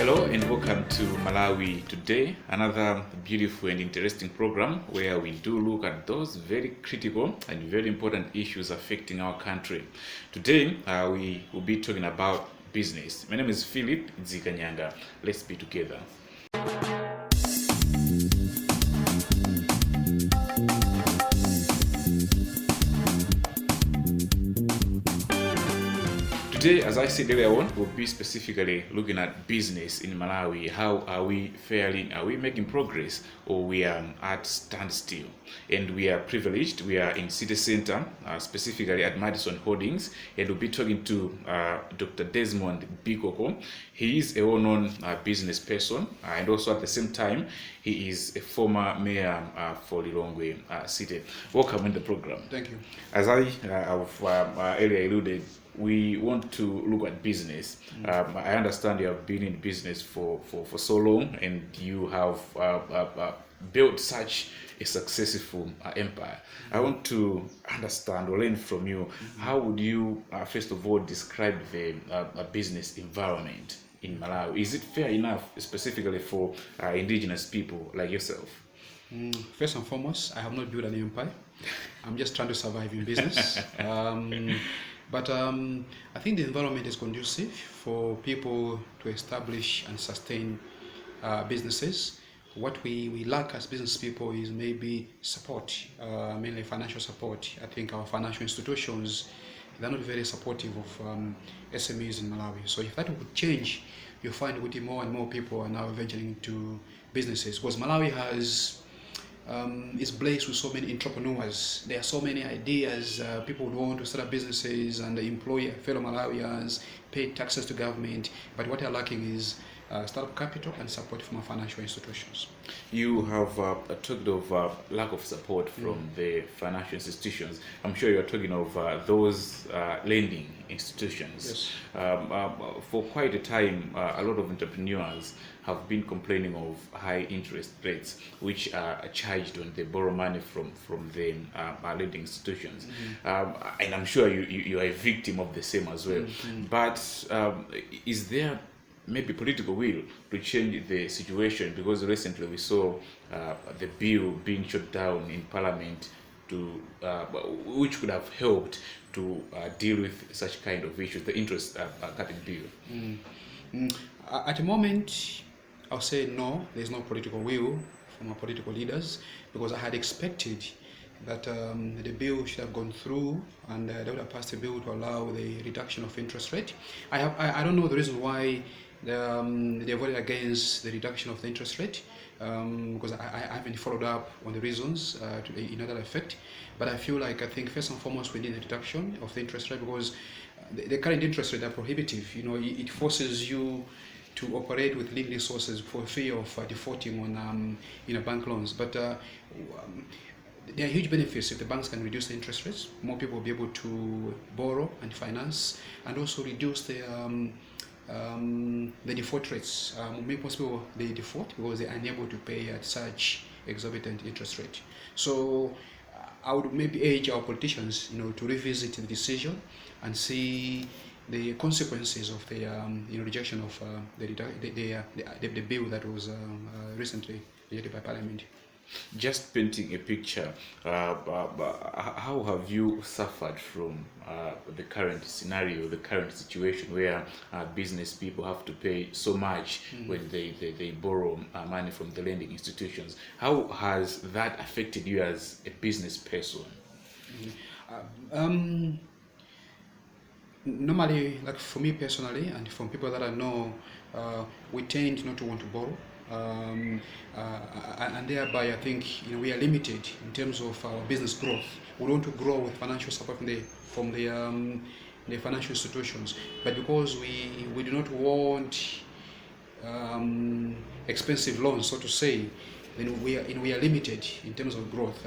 Hello and welcome to Malawi Today, another beautiful and interesting program where we do look at those very critical and very important issues affecting our country. Today, we will be talking about business. My name is Philip Zikanyanga. Let's be together. Today, as I said earlier on, we'll be specifically looking at business in Malawi. How are we faring? Are we making progress, or we are at standstill? And we are privileged. We are in city center, specifically at Madison Holdings, and we'll be talking to Dr. Desmond Bikoko. He is a well-known business person, and also at the same time, he is a former mayor for Lilongwe City. Welcome in the program. Thank you. As I have earlier alluded, we want to look at business. I understand you have been in business for so long, and you have built such a successful empire. I want to understand or learn from you, how would you first of all describe the business environment in Malawi? Is it fair enough, specifically for indigenous people like yourself? First and foremost, I have not built an empire. I'm just trying to survive in business. But I think the environment is conducive for people to establish and sustain businesses. What we lack as business people is maybe support, mainly financial support. I think our financial institutions, they're not very supportive of SMEs in Malawi. So if that would change, you'll find that more and more people are now venturing into businesses. Because Malawi is blessed with so many entrepreneurs. There are so many ideas. People would want to start up businesses and employ fellow Malawians, pay taxes to government. But what they're lacking is startup capital and support from our financial institutions. You have talked of lack of support from the financial institutions. I'm sure you're talking of those lending institutions. Yes. For quite a time, a lot of entrepreneurs have been complaining of high interest rates, which are charged when they borrow money from the lending institutions. And I'm sure you are a victim of the same as well. But is there maybe political will to change the situation? Because recently we saw the bill being shot down in Parliament, which could have helped to deal with such kind of issues, the interest cutting bill. At the moment, I'll say no, there's no political will from our political leaders, because I had expected that the bill should have gone through, and they would have passed a bill to allow the reduction of interest rate. I don't know the reason why they voted against the reduction of the interest rate, because I haven't followed up on the reasons in that effect. But I think first and foremost we need a reduction of the interest rate, because the current interest rates are prohibitive. It forces you to operate with limited resources for fear of defaulting on bank loans. But there are huge benefits if the banks can reduce the interest rates. More people will be able to borrow and finance, and also reduce the default rates. Most people, they default because they are unable to pay at such exorbitant interest rate. So I would maybe urge our politicians, to revisit the decision and see the consequences of the rejection of the bill that was recently rejected by Parliament. Just painting a picture, how have you suffered from the current scenario, the current situation where business people have to pay so much when they borrow money from the lending institutions? How has that affected you as a business person? Normally, like for me personally, and from people that I know, we tend not to want to borrow. And thereby I think we are limited in terms of our business growth. We want to grow with financial support from the financial institutions, but because we do not want expensive loans, so to say, then we are limited in terms of growth.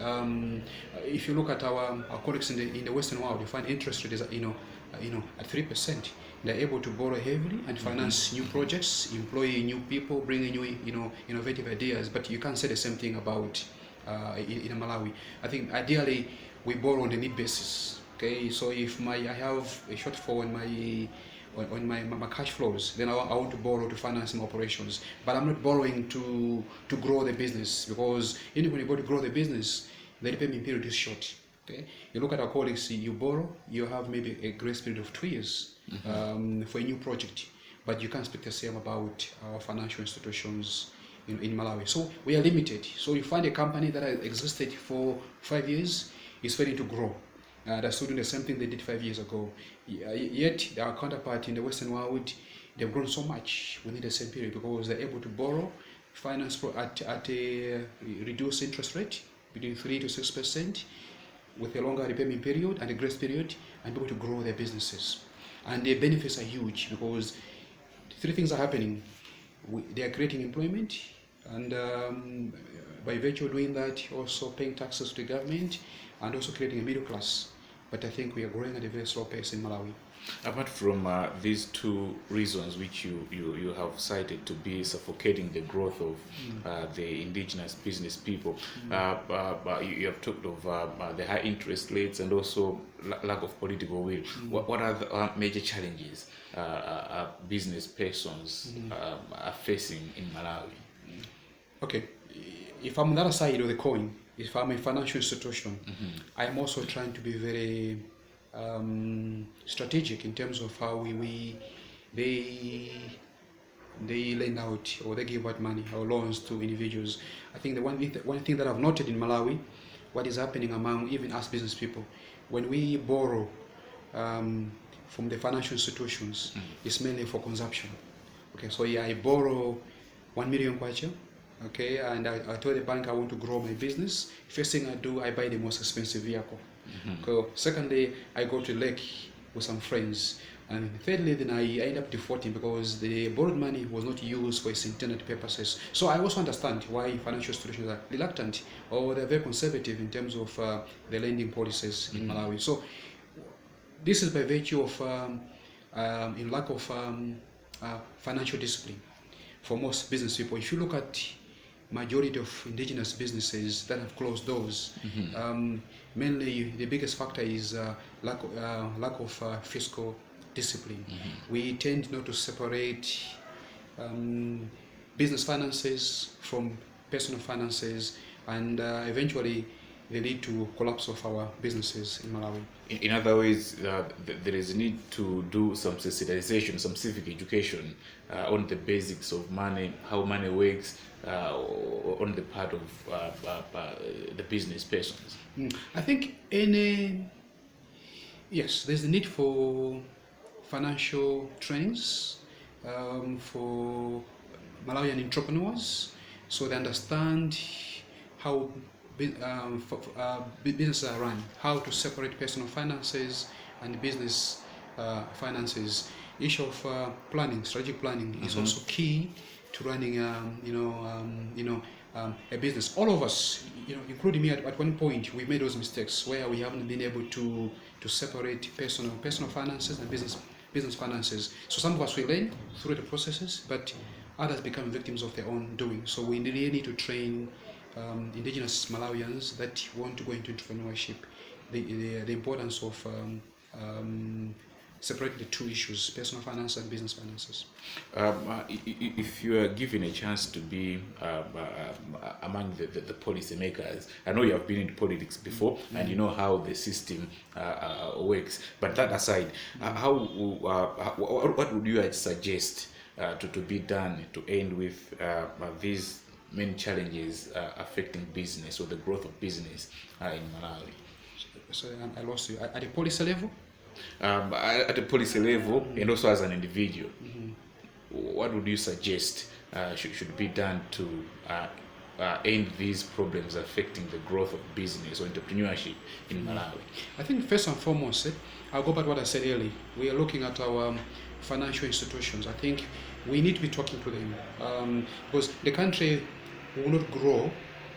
If you look at our colleagues in the Western world, you find interest rates at 3%. They're able to borrow heavily and finance new projects, employ new people, bring in new innovative ideas. But you can't say the same thing about in Malawi. I think ideally we borrow on a need basis. Okay, so if I have a shortfall in my cash flows, then I want to borrow to finance my operations. But I'm not borrowing to grow the business, because when you go to grow the business, the repayment period is short. Okay, you look at our colleagues, you borrow, you have maybe a grace period of 2 years for a new project, but you can't speak the same about our financial institutions in Malawi. So we are limited. So you find a company that has existed for 5 years is failing to grow. They're still doing the same thing they did 5 years ago. Yet our counterpart in the Western world, they've grown so much within the same period, because they're able to borrow, finance at a reduced interest rate between 3 to 6%, with a longer repayment period and a grace period, and be able to grow their businesses. And the benefits are huge, because 3 things are happening. They are creating employment, and by virtue of doing that, also paying taxes to the government, and also creating a middle class. But I think we are growing at a very slow pace in Malawi. Apart from these 2 reasons which you have cited to be suffocating the growth of the indigenous business people, you have talked of the high interest rates and also lack of political will. What are the major challenges business persons are facing in Malawi? Okay, if I'm on the other side of the coin, if I'm a financial institution, I'm also trying to be very strategic in terms of how they lend out, or they give out money or loans to individuals. I think the one thing that I've noted in Malawi, what is happening among even us business people, when we borrow from the financial institutions, it's mainly for consumption. Okay, so I borrow 1 million kwacha. Okay, and I told the bank I want to grow my business. First thing I do, I buy the most expensive vehicle. So secondly, I go to the lake with some friends. And thirdly, then I end up defaulting, because the borrowed money was not used for its intended purposes. So I also understand why financial institutions are reluctant, or they're very conservative in terms of the lending policies in Malawi. So this is by virtue of in lack of financial discipline for most business people. If you look at majority of indigenous businesses that have closed doors, mainly the biggest factor is lack of fiscal discipline. We tend not to separate business finances from personal finances, and eventually they lead to collapse of our businesses in Malawi. In other ways, there is a need to do some sensitization, some civic education on the basics of money, how money works, on the part of the business persons. I think yes, there's a need for financial trainings for Malawian entrepreneurs, so they understand how businesses are run, how to separate personal finances and business finances. Issue of planning, strategic planning, is also key to running, a business. All of us, including me, at one point, we made those mistakes where we haven't been able to separate personal finances and business finances. So some of us will learn through the processes, but others become victims of their own doing. So we really need to train indigenous Malawians that want to go into entrepreneurship, the importance of separate the 2 issues, personal finance and business finances. If you are given a chance to be among the policy makers, I know you have been in politics before, and you know how the system works. But that aside, what would you suggest to be done to end with these main challenges affecting business or the growth of business in Malawi? So I lost you. At the policy level? At the policy level, and also as an individual, what would you suggest should be done to end these problems affecting the growth of business or entrepreneurship in Malawi? I think first and foremost, I'll go back to what I said earlier. We are looking at our financial institutions. I think we need to be talking to them, because the country will not grow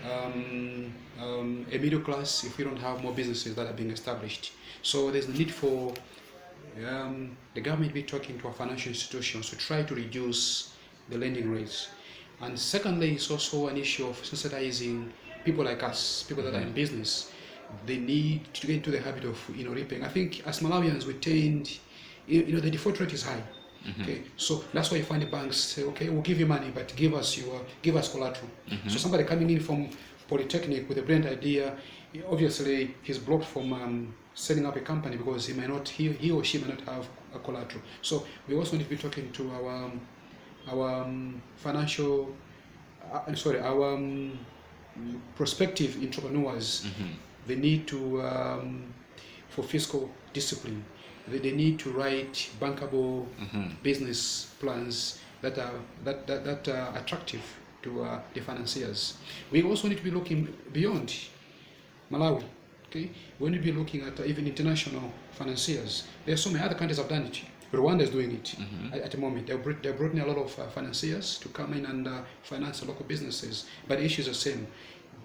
a middle class if we don't have more businesses that are being established. So there's a need for the government to be talking to our financial institutions to try to reduce the lending rates. And secondly, it's also an issue of sensitizing people like us, people that are in business. They need to get into the habit of repaying. I think as Malawians, we tend the default rate is high. Okay, so that's why you find the banks say, okay, we'll give you money, but give us collateral. So somebody coming in from Polytechnic with a brilliant idea, obviously he's blocked from setting up a company because he or she may not have a collateral. So we also need to be talking to our financial, our prospective entrepreneurs. They need to, for fiscal discipline, they need to write bankable business plans that are attractive to the financiers. We also need to be looking beyond Malawi. Okay, we need to be looking at even international financiers. There are so many other countries have done it. Rwanda is doing it at the moment. They've brought in a lot of financiers to come in and finance local businesses. But the issue is the same.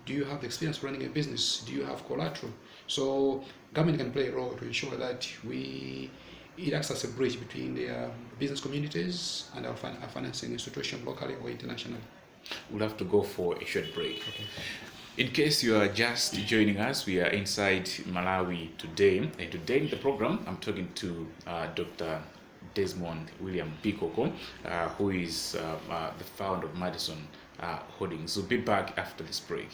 Do you have experience running a business? Do you have collateral? So government can play a role to ensure that it acts as a bridge between the business communities and our financing institution locally or internationally. We'll have to go for a short break. Okay. In case you are just joining us, we are inside Malawi today. And today in the program, I'm talking to Dr. Desmond William Bikoko, who is the founder of Madison Holdings. We'll be back after this break.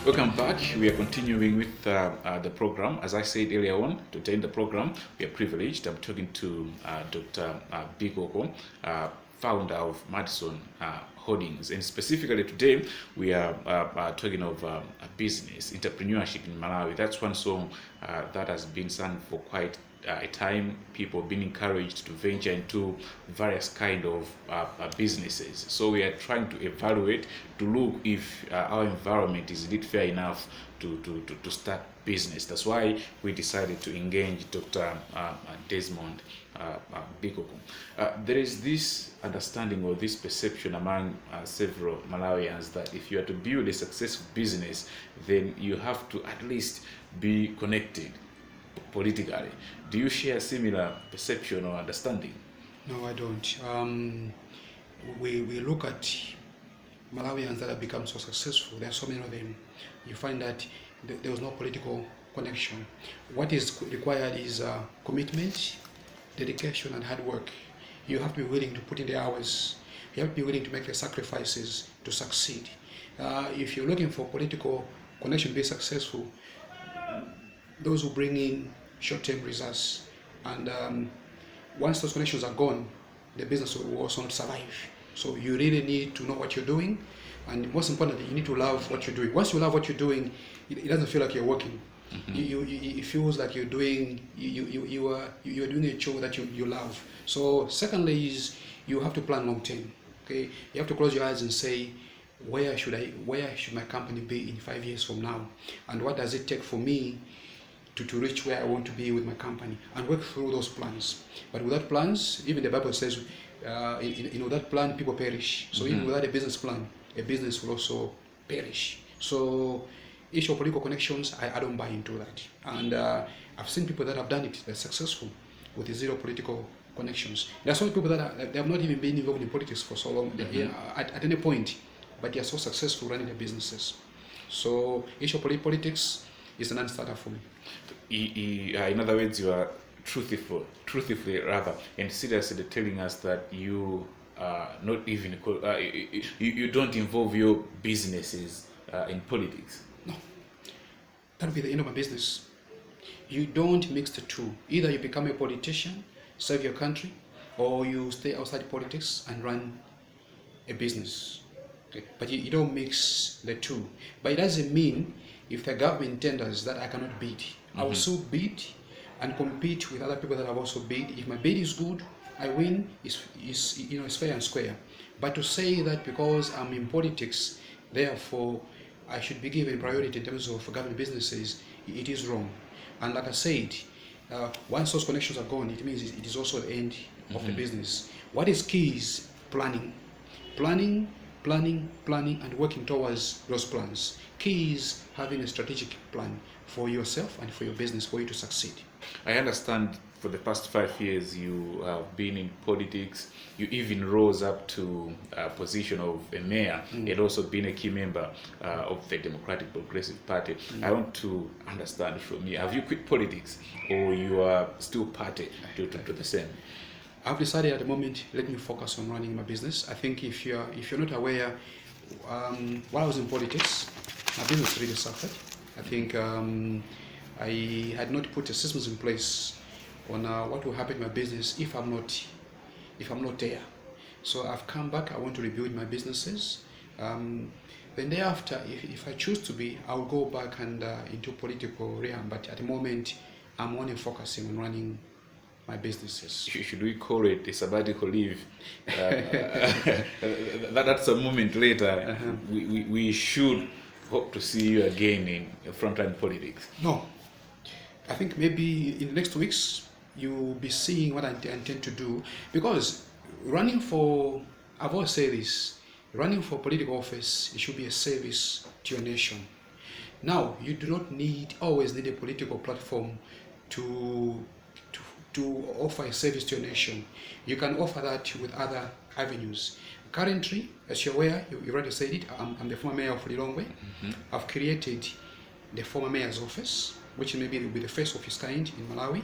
Welcome back. We are continuing with the program. As I said earlier on, to end the program, we are privileged. I'm talking to Dr. Bikoko, founder of Madison Holdings. And specifically today, we are talking of business, entrepreneurship in Malawi. That's one song that has been sung for quite a time. People have been encouraged to venture into various kind of businesses. So we are trying to evaluate, to look if our environment is indeed fair enough to start business. That's why we decided to engage Dr. Desmond Bikoko. There is this understanding or this perception among several Malawians that if you are to build a successful business, then you have to at least be connected politically. Do you share a similar perception or understanding? No, I don't. We look at Malawians that have become so successful. There are so many of them. You find that there was no political connection. What is required is commitment, dedication, and hard work. You have to be willing to put in the hours. You have to be willing to make the sacrifices to succeed. If you're looking for political connection to be successful, those who bring in short-term results, and once those connections are gone, the business will also not survive. So you really need to know what you're doing, and most importantly, you need to love what you're doing. Once you love what you're doing, it doesn't feel like you're working. It feels like you're doing you are doing a chore that you love. So secondly is you have to plan long term. Okay, you have to close your eyes and say, where should my company be in 5 years from now, and what does it take for me to reach where I want to be with my company, and work through those plans. But without plans, even the Bible says, without plan people perish. So even without a business plan, a business will also perish. So issue of political connections, I don't buy into that. And I've seen people that have done it, they're successful with zero political connections. There are some people that they have not even been involved in politics for so long, at any point, but they are so successful running their businesses. So issue of politics is a non-starter for me. In other words, you are truthfully rather, and seriously telling us that you not even you don't involve your businesses in politics. No, that would be the end of my business. You don't mix the two. Either you become a politician, serve your country, or you stay outside politics and run a business. Okay? But you don't mix the two. But it doesn't mean if the government tenders that I cannot bid. I will still bid and compete with other people that have also bid. If my bid is good, I win. It's fair and square. But to say that because I'm in politics, therefore I should be given priority in terms of government businesses, it is wrong. And like I said, once those connections are gone, it means it is also the end of the business. What is key is planning, and working towards those plans. Key is having a strategic plan for yourself and for your business for you to succeed. I understand for the past 5 years, you have been in politics. You even rose up to a position of a mayor and also been a key member of the Democratic Progressive Party. I want to understand from you, have you quit politics or you are still party to the same? I've decided at the moment, let me focus on running my business. I think if you're not aware, while I was in politics, my business really suffered. I think I had not put the systems in place on what will happen to my business if I'm not there. So I've come back. I want to rebuild my businesses. Then thereafter, if I choose to be, I'll go back and into political realm. But at the moment, I'm only focusing on running my businesses. Should we call it a sabbatical leave? That's a moment later. We should hope to see you again in frontline politics. No, I think maybe in the next 2 weeks you'll be seeing what I intend to do, because running for, I've always said this, running for political office, it should be a service to your nation. Now, you do not always need a political platform to offer a service to your nation. You can offer that with other avenues. Currently, as you're aware, you already said it, I'm the former mayor of Lilongwe. I've created the former mayor's office, which maybe will be the first of its kind in Malawi.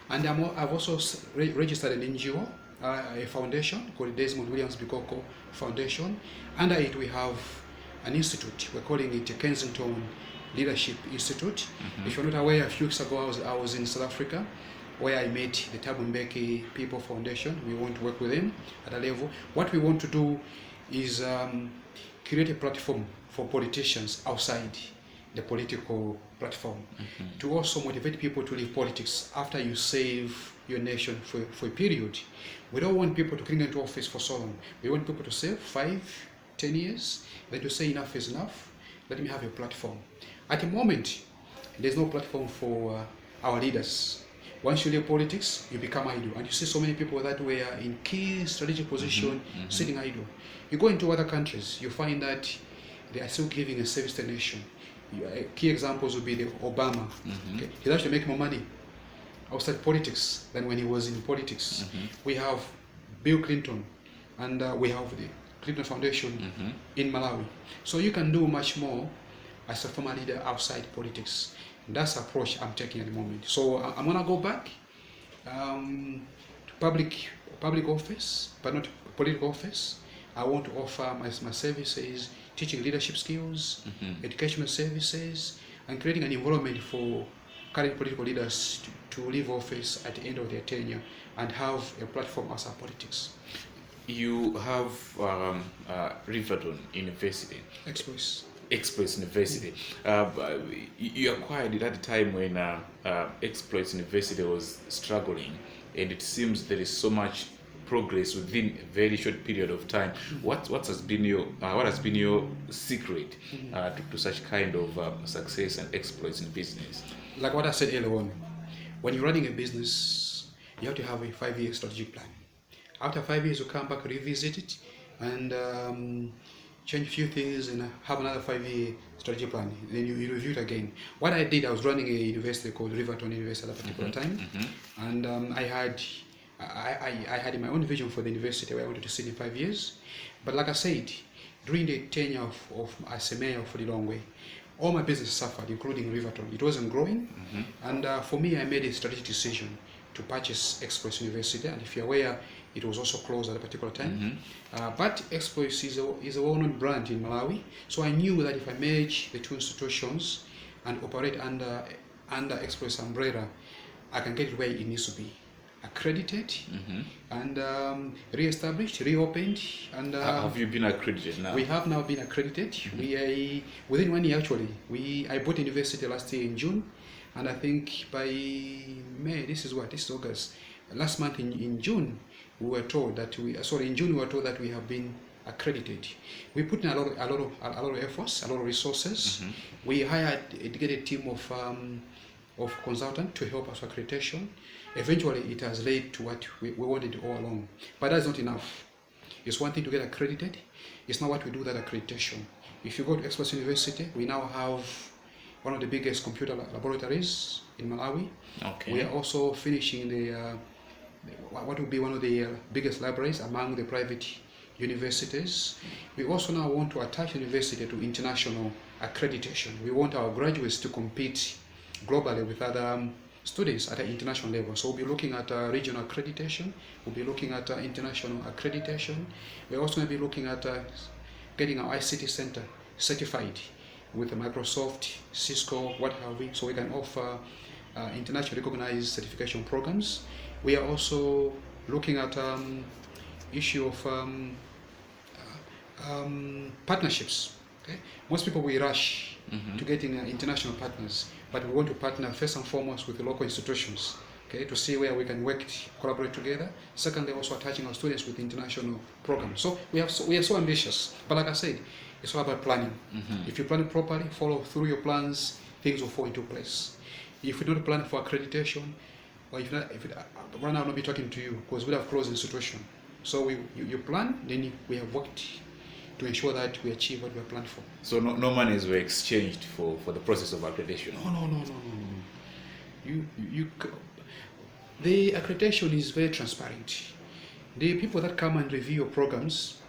And I've also registered an NGO, a foundation called Desmond Bikoko Foundation. Under it, we have an institute. We're calling it the Kensington Leadership Institute. If you're not aware, a few weeks ago I was in South Africa, where I met the Thabo Mbeki People Foundation. We want to work with them at a level. What we want to do is create a platform for politicians outside the political platform, to also motivate people to leave politics after you save your nation for a period. We don't want people to cling into office for so long. We want people to serve 5, 10 years, then to say enough is enough, let me have a platform. At the moment, there's no platform for our leaders. Once you leave politics, you become idle. And you see so many people that were in key strategic position sitting idle. You go into other countries, you find that they are still giving a service to the nation. Key examples would be the Obama. Okay. He's actually making more money outside politics than when he was in politics. We have Bill Clinton, and we have the Clinton Foundation in Malawi. So you can do much more as a former leader outside politics. That's the approach I'm taking at the moment. So I'm gonna go back to public office, but not political office. I want to offer my services, teaching leadership skills, educational services, and creating an environment for current political leaders to leave office at the end of their tenure and have a platform outside politics. You have Riverton University. Exploits University. You acquired it at a time when Exploits University was struggling, and it seems there is so much progress within a very short period of time. What has been your secret to such kind of success and exploits in business? Like what I said earlier on, when you're running a business, you have to have a 5-year strategic plan. After 5 years, you come back, revisit it, and change a few things and have another 5-year strategy plan. Then you review it again. What I did, I was running a university called Riverton University at a particular time, and I had my own vision for the university where I wanted to sit in 5 years. But like I said, during the tenure of as a mayor for Lilongwe, all my business suffered, including Riverton. It wasn't growing, and for me, I made a strategic decision to purchase Exploits University. And if you're aware, it was also closed at a particular time. But Exploits is a well-known brand in Malawi, so I knew that if I merge the two institutions and operate under Exploits umbrella, I can get it where it needs to be. Accredited and re-established, reopened, and have you been accredited now? We have now been accredited. We within 1 year actually. I bought the university last year in June, and I think by May, this is August. Last month in June, we were told that in June we were told that we have been accredited. We put in a lot of efforts, a lot of resources. We hired a dedicated team of consultants to help us with accreditation. Eventually, it has led to what we wanted all along. But that's not enough. It's one thing to get accredited. It's not what we do with that accreditation. If you go to Exploits University, we now have one of the biggest computer laboratories in Malawi. Okay. We are also finishing what will be one of the biggest libraries among the private universities. We also now want to attach university to international accreditation. We want our graduates to compete globally with other students at an international level. So we'll be looking at regional accreditation, we'll be looking at international accreditation. We're also going to be looking at getting our ICT center certified with Microsoft, Cisco, what have we, so we can offer internationally recognized certification programs. We are also looking at issue of partnerships. Okay? Most people will rush to getting international partners, but we want to partner first and foremost with the local institutions, okay, to see where we can work, collaborate together. Secondly, also attaching our students with international programs. So we are so ambitious, but like I said, it's all about planning. If you plan it properly, follow through your plans, things will fall into place. If you don't plan for accreditation, or if not, right now I'll not be talking to you because we have closed institution. So you plan, then we have worked to ensure that we achieve what we are planned for. So no monies were exchanged for the process of accreditation? No. The accreditation is very transparent. The people that come and review your programs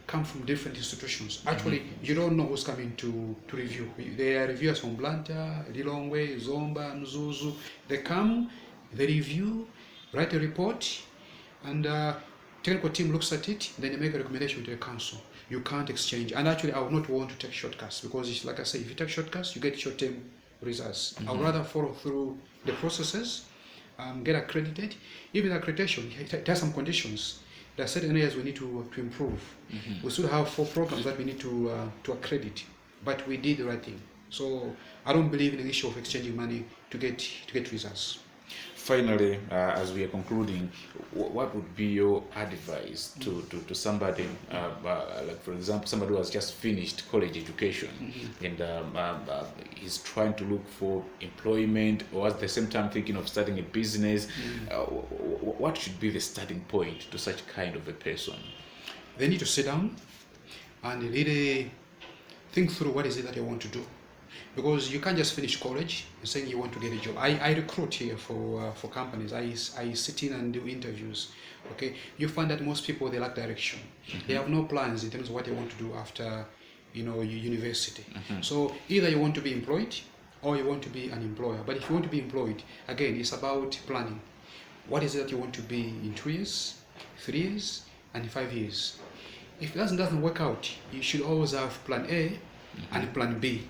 come from different institutions. Actually, you don't know who's coming to review. There are reviewers from Blantyre, Lilongwe, Zomba, Mzuzu. They come, they review, write a report, and technical team looks at it, then they make a recommendation to the council. You can't exchange. And actually, I would not want to take shortcuts because, it's, like I say, if you take shortcuts, you get short-term results. I would rather follow through the processes, get accredited. Even accreditation, it has some conditions. There are certain areas we need to improve. We still have 4 programs that we need to accredit, but we did the right thing. So I don't believe in the issue of exchanging money to get results. Finally, as we are concluding, what would be your advice to somebody, like for example, somebody who has just finished college education and is trying to look for employment, or at the same time thinking of starting a business? What should be the starting point to such kind of a person? They need to sit down and really think through what is it that they want to do. Because you can't just finish college and saying you want to get a job. I recruit here for companies. I sit in and do interviews. Okay, you find that most people, they lack direction. They have no plans in terms of what they want to do after, university. So either you want to be employed or you want to be an employer. But if you want to be employed, again, it's about planning. What is it that you want to be in 2 years, 3 years, and 5 years? If it doesn't work out, you should always have plan A and plan B.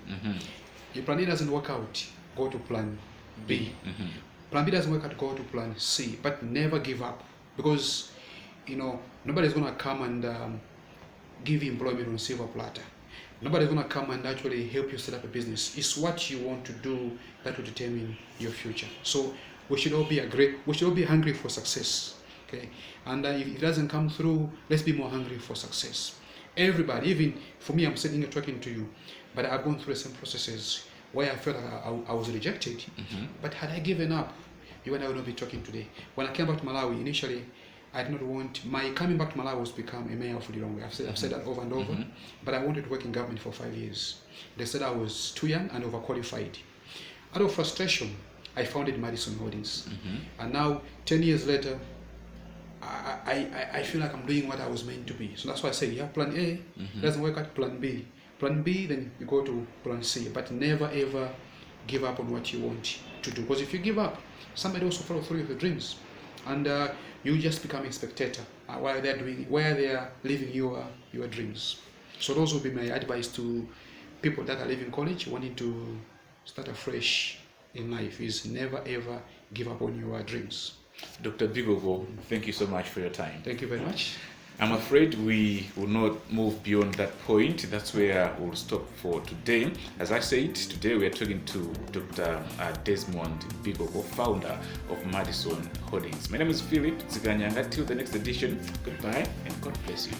If plan A doesn't work out, go to plan B. Plan B doesn't work out, go to plan C. But never give up, because nobody's going to come and give you employment on silver platter. Nobody's going to come and actually help you set up a business. It's what you want to do that will determine your future. So we should all be hungry for success. Okay, and if it doesn't come through, let's be more hungry for success. Everybody, even for me, I'm sitting here talking to you, but I've gone through the same processes where I felt like I was rejected. But had I given up, you and I would not be talking today. When I came back to Malawi, initially, I did not want, my coming back to Malawi was to become a mayor of Lilongwe. I've said that over and over, but I wanted to work in government for 5 years. They said I was too young and overqualified. Out of frustration, I founded Madison Holdings. And now, 10 years later, I feel like I'm doing what I was meant to be. So that's why I say you have plan A, doesn't work out, plan B. Plan B, then you go to plan C. But never ever give up on what you want to do. Because if you give up, somebody else will follow through with your dreams. And you just become a spectator while they are living your dreams. So those will be my advice to people that are leaving college, wanting to start afresh in life, is never ever give up on your dreams. Dr. Bikoko, thank you so much for your time. Thank you very much. I'm afraid we will not move beyond that point. That's where we'll stop for today. As I said, today we are talking to Dr. Desmond Bikoko, founder of Madison Holdings. My name is Philip Ziganyanga. Till the next edition, goodbye and God bless you.